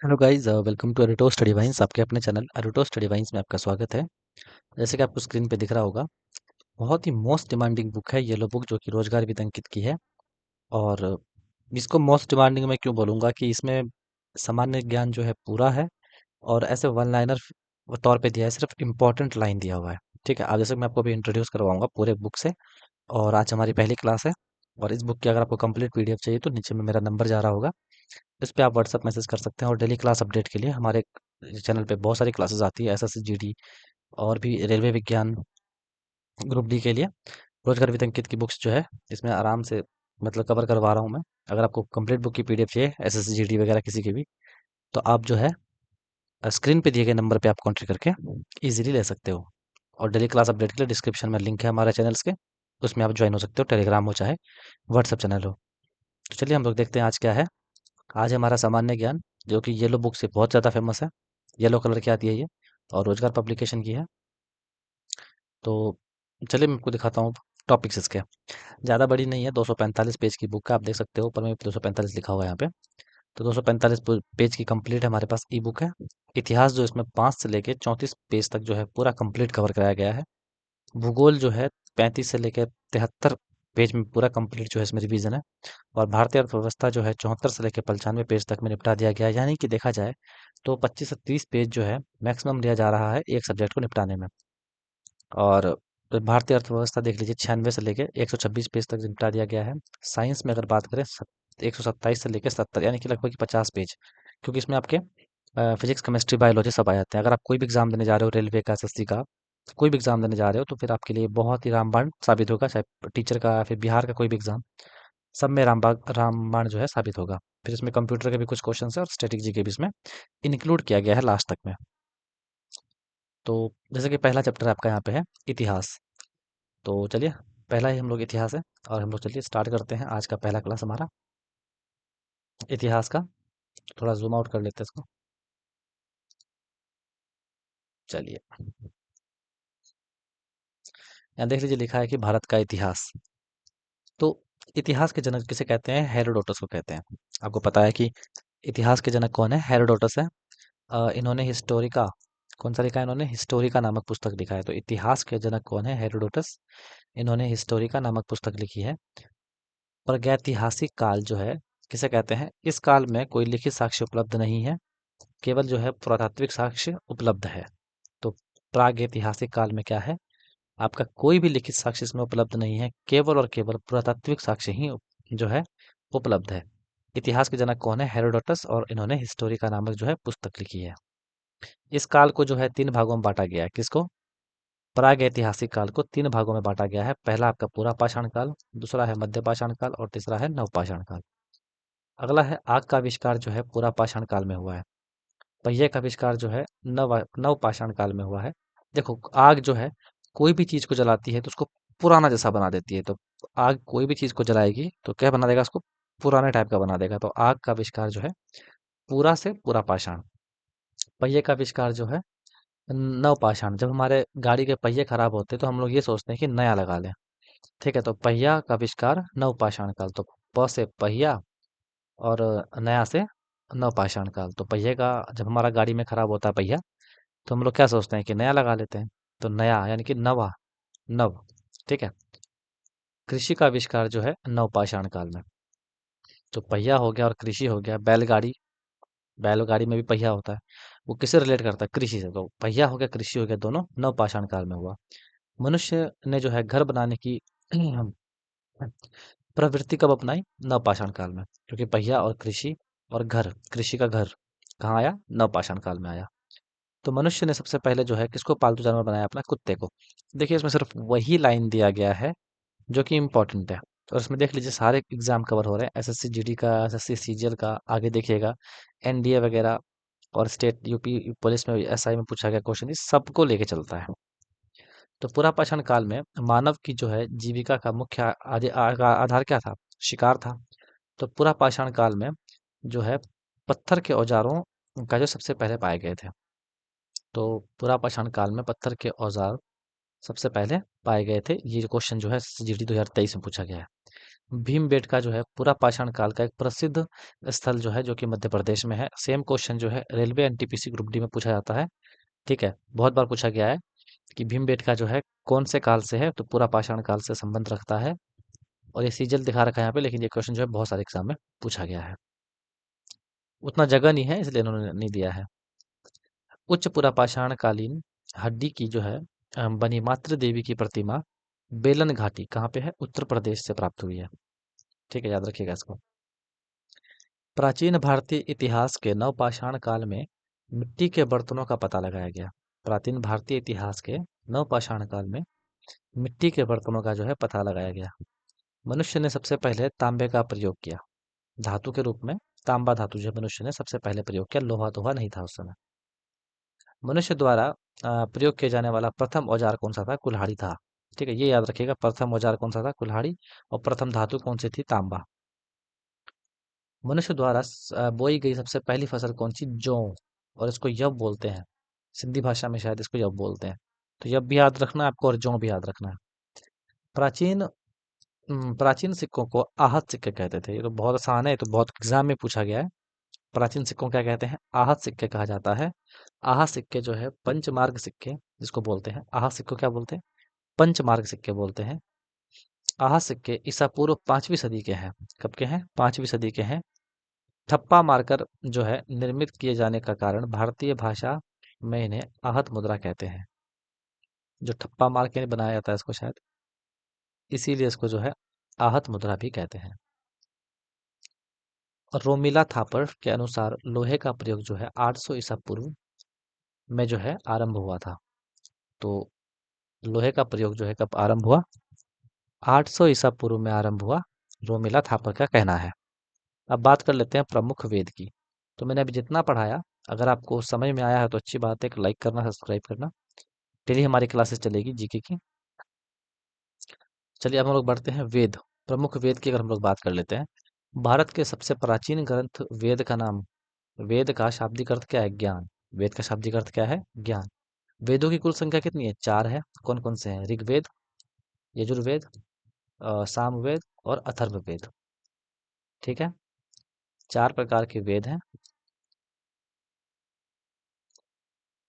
Hello guys, welcome to अरुटो study vines. आपके अपने चैनल अरुटो स्टडी वाइन्स में आपका स्वागत है। जैसे कि आपको स्क्रीन पे दिख रहा होगा, बहुत ही मोस्ट डिमांडिंग बुक है येलो बुक, जो कि रोजगार विद अंकित की है। और इसको मोस्ट डिमांडिंग मैं क्यों बोलूँगा कि इसमें सामान्य ज्ञान जो है पूरा है, और ऐसे वन लाइनर तौर पे दिया है, सिर्फ इम्पोर्टेंट लाइन दिया हुआ है। ठीक है, अब जैसे मैं आपको अभी इंट्रोड्यूस करवाऊंगा पूरे बुक से। और आज हमारी पहली क्लास है, और इस बुक की अगर आपको कंप्लीट पीडीएफ चाहिए तो नीचे में मेरा नंबर जा रहा होगा, इस पे आप व्हाट्सअप मैसेज कर सकते हैं। और डेली क्लास अपडेट के लिए हमारे चैनल पे बहुत सारी क्लासेस आती है, एसएससी जीडी और भी रेलवे विज्ञान ग्रुप डी के लिए। रोजगार विद अंकित की बुक्स जो है, इसमें आराम से मतलब कवर करवा रहा हूँ मैं। अगर आपको कंप्लीट बुक की पीडीएफ चाहिए एसएससी जीडी वगैरह किसी की भी, तो आप जो है स्क्रीन पे दिए गए नंबर पे आप कॉन्टेक्ट करके इजीली ले सकते हो। और डेली क्लास अपडेट के लिए डिस्क्रिप्शन में लिंक है हमारे चैनल्स के, उसमें आप ज्वाइन हो सकते हो, टेलीग्राम हो चाहे व्हाट्सअप चैनल हो। तो चलिए हम लोग देखते हैं आज क्या है। आज है हमारा सामान्य ज्ञान, जो कि येलो बुक से बहुत ज़्यादा फेमस है। येलो कलर की आती है ये, और रोजगार पब्लिकेशन की है। तो चलिए मैं आपको दिखाता हूँ टॉपिक्स इसके। ज़्यादा बड़ी नहीं है, 245 पेज की बुक है, आप देख सकते हो ऊपर में 245 लिखा हुआ है यहाँ पे। तो 245 पेज की कंप्लीट हमारे पास ई बुक है। इतिहास जो इसमें 5 से लेके 34 पेज तक जो है पूरा कंप्लीट कवर कराया गया है। भूगोल जो है 35 से लेकर 73 पेज में पूरा कंप्लीट जो है इसमें रिवीजन है। और भारतीय अर्थव्यवस्था जो है 74 से लेकर 95 पेज तक में निपटा दिया गया है। यानी कि देखा जाए तो 25 से 30 पेज जो है मैक्सिमम लिया जा रहा है एक सब्जेक्ट को निपटाने में। और भारतीय अर्थव्यवस्था देख लीजिए 96 से लेकर 126 पेज तक निपटा दिया गया है। साइंस में अगर बात करें 127 से लेकर 70, यानी कि लगभग 50 पेज, क्योंकि इसमें आपके फिजिक्स केमिस्ट्री बायोलॉजी सब आ जाते हैं। अगर आप कोई भी एग्जाम देने जा रहे हो, रेलवे का, एसएससी का, कोई भी एग्जाम देने जा रहे हो, तो फिर आपके लिए बहुत ही रामबाण साबित होगा, चाहे टीचर का या फिर बिहार का कोई भी एग्जाम, सब में रामबाण जो है साबित होगा। फिर इसमें कंप्यूटर के भी कुछ क्वेश्चन है, और स्टैटिक जी के भी इसमें इंक्लूड किया गया है लास्ट तक में। तो जैसे कि पहला चैप्टर आपका यहाँ पे है इतिहास। तो चलिए, पहला ही हम लोग इतिहास है, और हम लोग चलिए स्टार्ट करते हैं आज का पहला क्लास हमारा इतिहास का। थोड़ा जूम आउट कर लेते हैं इसको। चलिए, यहाँ देख लीजिए लिखा है कि भारत का इतिहास। तो इतिहास के जनक किसे कहते हैं? हेरोडोटस को कहते हैं। आपको पता है कि इतिहास के जनक कौन है? हेरोडोटस है। इन्होंने हिस्टोरिका, कौन सा लिखा है? इन्होंने हिस्टोरिका नामक पुस्तक लिखा है। तो इतिहास के जनक कौन है? हेरोडोटस। इन्होंने हिस्टोरिका नामक पुस्तक लिखी है। प्रागैतिहासिक काल जो है किसे कहते हैं? इस काल में कोई लिखित साक्ष्य उपलब्ध नहीं है, केवल जो है पुरातात्विक साक्ष्य उपलब्ध है। तो प्रागैतिहासिक काल में क्या है? आपका कोई भी लिखित साक्ष्य इसमें उपलब्ध नहीं है, केवल और केवल पुरातात्विक साक्ष्य ही जो है उपलब्ध है। इतिहास के जनक कौन है? हेरोडोटस, और इन्होंने हिस्टोरिका नामक जो है पुस्तक लिखी है। इस काल को जो है 3 भागों में बांटा गया है। किसको? प्रागैतिहासिक काल को 3 भागों में बांटा गया है। पहला आपका पूरा पाषाण काल, दूसरा है मध्य पाषाण काल, और तीसरा है नवपाषाण काल। अगला है आग का आविष्कार, जो है पूरा पाषाण काल में हुआ है। पहिए का आविष्कार जो है नवपाषाण काल में हुआ है। देखो, आग जो है कोई भी चीज को जलाती है तो उसको पुराना जैसा बना देती है। तो आग कोई भी चीज को जलाएगी तो क्या बना देगा? उसको पुराने टाइप का बना देगा। तो आग का आविष्कार जो है पूरा से पूरा पाषाण। पहिए का आविष्कार जो है नवपाषाण। जब हमारे गाड़ी के पहिए खराब होते हैं तो हम लोग ये सोचते हैं कि नया लगा लें। ठीक है, तो पहिया का आविष्कार नवपाषाण काल। तो प से पहिया, और नया से नवपाषाण काल। तो पहिए का, जब हमारा गाड़ी में खराब होता है पहिया, तो हम लोग क्या सोचते हैं कि नया लगा लेते हैं। तो नया यानी कि नवा, नव। ठीक है। कृषि का आविष्कार जो है नवपाषाण काल में। तो पहिया हो गया और कृषि हो गया। बैलगाड़ी, बैलगाड़ी में भी पहिया होता है, वो किससे रिलेट करता है? कृषि से। तो पहिया हो गया, कृषि हो गया, दोनों नवपाषाण काल में हुआ। मनुष्य ने जो है घर बनाने की प्रवृत्ति कब अपनाई? नवपाषाण काल में। क्योंकि पहिया और कृषि और घर, कृषि का घर कहाँ आया? नवपाषाण काल में आया। तो मनुष्य ने सबसे पहले जो है किसको पालतू जानवर बनाया? अपना कुत्ते को। देखिए, इसमें सिर्फ वही लाइन दिया गया है जो कि इम्पोर्टेंट है। और इसमें देख लीजिए सारे एग्जाम कवर हो रहे हैं, एसएससी जीडी का, एसएससी सीजीएल का, आगे देखिएगा एनडीए वगैरह, और स्टेट यूपी पुलिस में, एसआई में पूछा गया क्वेश्चन, इस सबको लेके चलता है। तो पूरा पाषाण काल में मानव की जो है जीविका का मुख्य आधार क्या था? शिकार था। तो पूरा पाषाण काल में जो है पत्थर के औजारों का जो सबसे पहले पाए गए थे। तो पूरा पाषाण काल में पत्थर के औजार सबसे पहले पाए गए थे। ये क्वेश्चन जो है जीडी 2023 में पूछा गया है। भीमबेटका जो है पूरा पाषाण काल का एक प्रसिद्ध स्थल जो है जो कि मध्य प्रदेश में है। सेम क्वेश्चन जो है रेलवे एनटीपीसी ग्रुप डी में पूछा जाता है। ठीक है, बहुत बार पूछा गया है कि भीमबेटका जो है कौन से काल से है, तो पूरा पाषाण काल से संबंध रखता है। और ये सीजल दिखा रखा है यहाँ पे, लेकिन ये क्वेश्चन जो है बहुत सारे एग्जाम में पूछा गया है। उतना जगह नहीं है इसलिए इन्होंने नहीं दिया है। उच्च पुरापाषाण कालीन हड्डी की जो है बनी मातृ देवी की प्रतिमा बेलन घाटी कहाँ पे है, उत्तर प्रदेश से प्राप्त हुई है। ठीक है, याद रखिएगा इसको। प्राचीन भारतीय इतिहास के नवपाषाण काल में मिट्टी के बर्तनों का पता लगाया गया। प्राचीन भारतीय इतिहास के नवपाषाण काल में मिट्टी के बर्तनों का जो है पता लगाया गया। मनुष्य ने सबसे पहले तांबे का प्रयोग किया धातु के रूप में। तांबा धातु जो है मनुष्य ने सबसे पहले प्रयोग किया, लोहा दोहा नहीं था उस समय। मनुष्य द्वारा प्रयोग किया जाने वाला प्रथम औजार कौन सा था, कुल्हाड़ी था। ठीक है, ये याद रखिएगा, प्रथम औजार कौन सा था, कुल्हाड़ी। और प्रथम धातु कौन सी थी, तांबा। मनुष्य द्वारा बोई गई सबसे पहली फसल कौन सी, जौ। और इसको यव बोलते हैं, सिंधी भाषा में शायद इसको यव बोलते हैं। तो यव भी याद रखना है आपको और जौ भी याद रखना है। प्राचीन प्राचीन सिक्कों को आहत सिक्के कहते थे। ये तो बहुत आसान है, ये तो बहुत एग्जाम में पूछा गया है। प्राचीन सिक्कों क्या कहते हैं, आहत सिक्के कहा जाता है। आहत सिक्के जो है पंचमार्ग सिक्के जिसको बोलते हैं, आहत सिक्को क्या बोलते हैं, पंचमार्ग सिक्के बोलते हैं। आहत सिक्के ईसा पूर्व 5वीं सदी के हैं। कब के हैं, 5वीं सदी के हैं। ठप्पा मारकर जो है निर्मित किए जाने का कारण भारतीय भाषा में इन्हें आहत मुद्रा कहते हैं। जो ठप्पा मार के बनाया जाता है इसको शायद, इसीलिए इसको जो है आहत मुद्रा भी कहते हैं। रोमिला थापर के अनुसार लोहे का प्रयोग जो है 800 ईसा पूर्व में जो है आरंभ हुआ था। तो लोहे का प्रयोग जो है कब आरंभ हुआ, 800 ईसा पूर्व में आरंभ हुआ, रोमिला थापर का कहना है। अब बात कर लेते हैं प्रमुख वेद की। तो मैंने अभी जितना पढ़ाया, अगर आपको समझ में आया है तो अच्छी बात है, एक लाइक करना, सब्सक्राइब करना। डेली हमारी क्लासेस चलेगी जीके की। चलिए अब हम लोग बढ़ते हैं वेद। प्रमुख वेद की अगर हम लोग बात कर लेते हैं, भारत के सबसे प्राचीन ग्रंथ वेद का नाम, वेद का शाब्दिक अर्थ क्या है, ज्ञान। वेद का शाब्दिक अर्थ क्या है, ज्ञान। वेदों की कुल संख्या कितनी है, 4 है। कौन कौन से हैं, ऋग्वेद, यजुर्वेद, सामवेद और अथर्ववेद। ठीक है, 4 प्रकार के वेद हैं।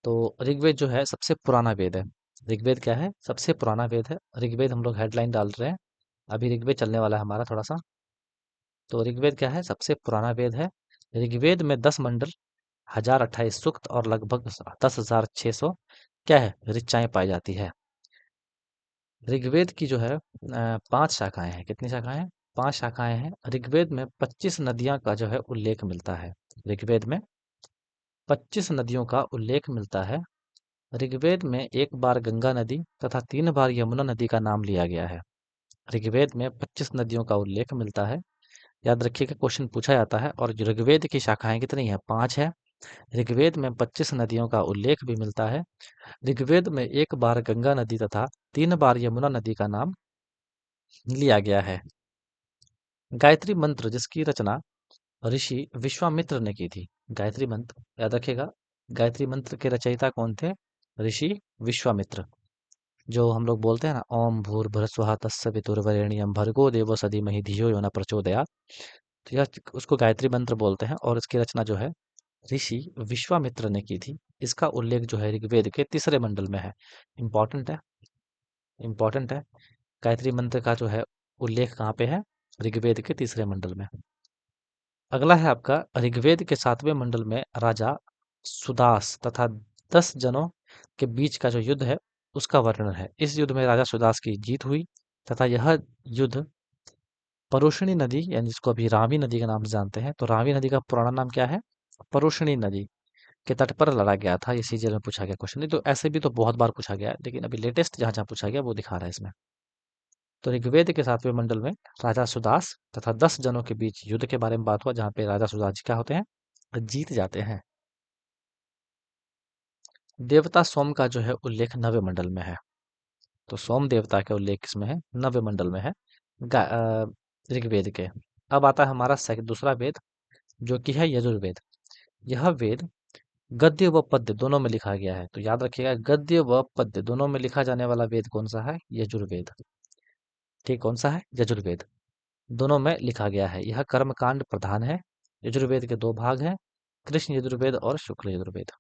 तो ऋग्वेद जो है सबसे पुराना वेद है। ऋग्वेद क्या है, सबसे पुराना वेद है। ऋग्वेद हम लोग हेडलाइन डाल रहे हैं, अभी ऋग्वेद चलने वाला है हमारा थोड़ा सा। तो ऋग्वेद क्या है, सबसे पुराना वेद है। ऋग्वेद में 10 मंडल, 1028 सूक्त और लगभग 10,600 क्या है, ऋचाएं पाई जाती है। ऋग्वेद की जो है 5 शाखाएं हैं। कितनी शाखाएं हैं, 5 शाखाएं हैं। ऋग्वेद में 25 नदियां का जो है उल्लेख मिलता है। ऋग्वेद में 25 नदियों का उल्लेख मिलता है। ऋग्वेद में एक बार गंगा नदी तथा 3 बार यमुना नदी का नाम लिया गया है। ऋग्वेद में 25 नदियों का उल्लेख मिलता है। याद रखिएगा, क्वेश्चन पूछा जाता है। और ऋग्वेद की शाखाएं कितनी है, 5 है। ऋग्वेद में 25 नदियों का उल्लेख भी मिलता है। ऋग्वेद में एक बार गंगा नदी तथा 3 बार यमुना नदी का नाम लिया गया है। गायत्री मंत्र जिसकी रचना ऋषि विश्वामित्र ने की थी। गायत्री मंत्र याद रखिएगा, गायत्री मंत्र के रचयिता कौन थे, ऋषि विश्वामित्र। जो हम लोग बोलते हैं ना, ओम भूर्भुवस्सुः तत्सवितुर्वरेण्यं भर्गो देवो सधीमहि धियो यो न प्रचोदयात्। तो यह उसको गायत्री मंत्र बोलते हैं और इसकी रचना जो है ऋषि विश्वामित्र ने की थी। इसका उल्लेख जो है ऋग्वेद के 3 मंडल में है। इंपॉर्टेंट है, इंपॉर्टेंट है। गायत्री मंत्र का जो है उल्लेख कहाँ पे है, ऋग्वेद के 3 मंडल में। अगला है आपका ऋग्वेद के 7वें मंडल में राजा सुदास तथा 10 जनों के बीच का जो युद्ध है उसका वर्णन है। इस युद्ध में राजा सुदास की जीत हुई तथा यह युद्ध परुष्णी नदी, यानी जिसको अभी रावी नदी के नाम से जानते हैं, तो रावी नदी का पुराना नाम क्या है, परुष्णी नदी के तट पर लड़ा गया था। ये सीजीएल में पूछा गया क्वेश्चन। नहीं तो ऐसे भी तो बहुत बार पूछा गया है, लेकिन अभी लेटेस्ट जहाँ जहाँ पूछा गया वो दिखा रहा है इसमें। तो ऋग्वेद के 7वें मंडल में राजा सुदास तथा 10 जनों के बीच युद्ध के बारे में बात हुआ, जहाँ पे राजा सुदास जी क्या होते हैं, जीत जाते हैं। देवता सोम का जो है उल्लेख 9वें मंडल में है। तो सोम देवता का उल्लेख किसमें है, 9वें मंडल में है, ऋग्वेद के। अब आता है हमारा दूसरा वेद, जो कि है यजुर्वेद। यह वेद गद्य व पद्य दोनों में लिखा गया है। तो याद रखिएगा, गद्य व पद्य दोनों में लिखा जाने वाला वेद कौन सा है, यजुर्वेद। ठीक, कौन सा है, यजुर्वेद। दोनों में लिखा गया है। यह कर्मकांड प्रधान है। यजुर्वेद के दो भाग हैं, कृष्ण यजुर्वेद और शुक्ल यजुर्वेद।